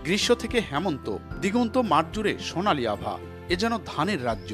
গ্রীষ্ম থেকে হেমন্ত, দিগন্ত মাঠ জুড়ে সোনালী আভা। এ যেন ধানের রাজ্য।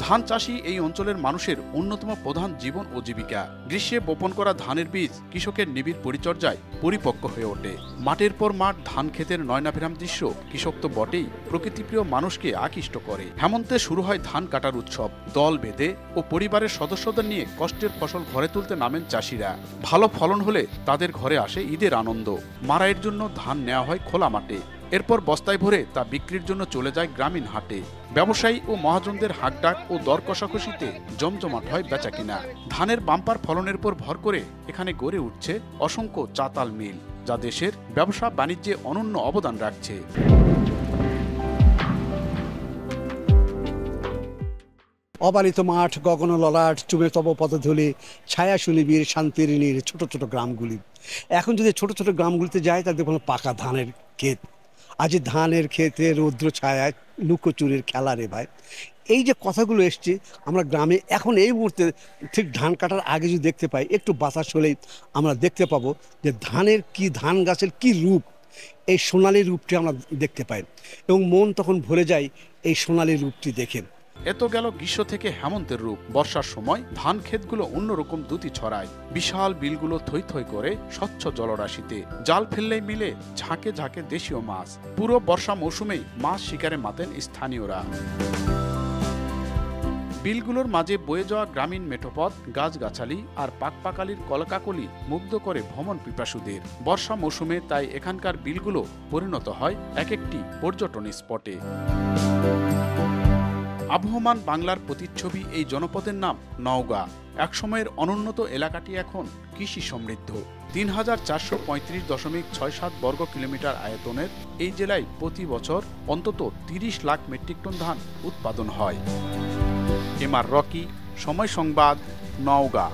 ধান চাষী এই অঞ্চলের মানুষের অন্যতম প্রধান জীবন ও জীবিকা। গ্রীষ্মে বপন করা ধানের বীজ কৃষকের নিবিড় পরিচর্যায় পরিপক্ক হয়ে ওঠে। মাঠের পর মাঠ ধান ক্ষেতের নয়নাভিরাম দৃশ্য কৃষক তো বটেই, প্রকৃতিপ্রিয় মানুষকে আকৃষ্ট করে। হেমন্তে শুরু হয় ধান কাটার উৎসব। দল বেঁধে ও পরিবারের সদস্যদের নিয়ে কষ্টের ফসল ঘরে তুলতে নামেন চাষিরা। ভালো ফলন হলে তাদের ঘরে আসে ঈদের আনন্দ। মাড়াইয়ের জন্য ধান নেওয়া হয় খোলা মাঠে। এরপর বস্তায় ভরে তা বিক্রির জন্য চলে যায় গ্রামীণ হাটে। ব্যবসায়ী ও মহাজনদের হাকডাক ও দর কষাকষিতে জমজমাট হয় বেচাকিনা। ধানের বাম্পার ফলনের পর ভর করে এখানে গড়ে উঠছে অসংখ্য চাতাল মিল, যা দেশের ব্যবসা বাণিজ্যে অনন্য অবদান রাখছে। অবারিত মাঠ, গগন ললাট, চুমে তব পদধূলি, ছায়া সুনিবিড়, শান্তির নীড়, ছোট ছোট গ্রামগুলি। এখন যদি ছোট ছোট গ্রামগুলিতে যায় তাদের কোনো পাকা ধানের ক্ষেত। আজ ধানের ক্ষেতে রৌদ্র ছায়ায় লুকোচুরির খেলা রে ভাই। এই যে কথাগুলো এসছে, আমরা গ্রামে এখন এই মুহূর্তে ঠিক ধান কাটার আগে যদি দেখতে পাই, একটু বাতাস হলেই আমরা দেখতে পাবো যে ধানের কি, ধান গাছের কি রূপ, এই সোনালী রূপটি আমরা দেখতে পাই এবং মন তখন ভরে যায় এই সোনালী রূপটি দেখে। এত গেল গ্রীষ্ম থেকে হেমন্তের রূপ। বর্ষার সময় ধান ক্ষেতগুলো অন্যরকম দ্যুতি ছড়ায়। বিশাল বিলগুলো থই থই করে স্বচ্ছ জলরাশিতে। জাল ফেললেই মিলে ঝাঁকে ঝাঁকে দেশীয় মাছ। পুরো বর্ষা মৌসুমেই মাছ শিকারে মাতেন স্থানীয়রা। বিলগুলোর মাঝে বয়ে যাওয়া গ্রামীণ মেঠোপথ, গাছগাছালি আর পাকপাকালির কলকাকলি মুগ্ধ করে ভ্রমণ পিপাসুদের। বর্ষা মৌসুমে তাই এখানকার বিলগুলো পরিণত হয় এক একটি পর্যটন স্পটে। আবহমান বাংলার প্রতিচ্ছবি এই জনপদের নাম নওগাঁ। একসময়ের অনুন্নত এলাকাটি এখন কৃষি সমৃদ্ধ। ৩,৪35.67 বর্গ কিলোমিটার আয়তনের এই জেলায় প্রতি বছর অন্তত ৩০ লাখ মেট্রিক টন ধান উৎপাদন হয়। এমআর রকি, সময় সংবাদ, নওগাঁ।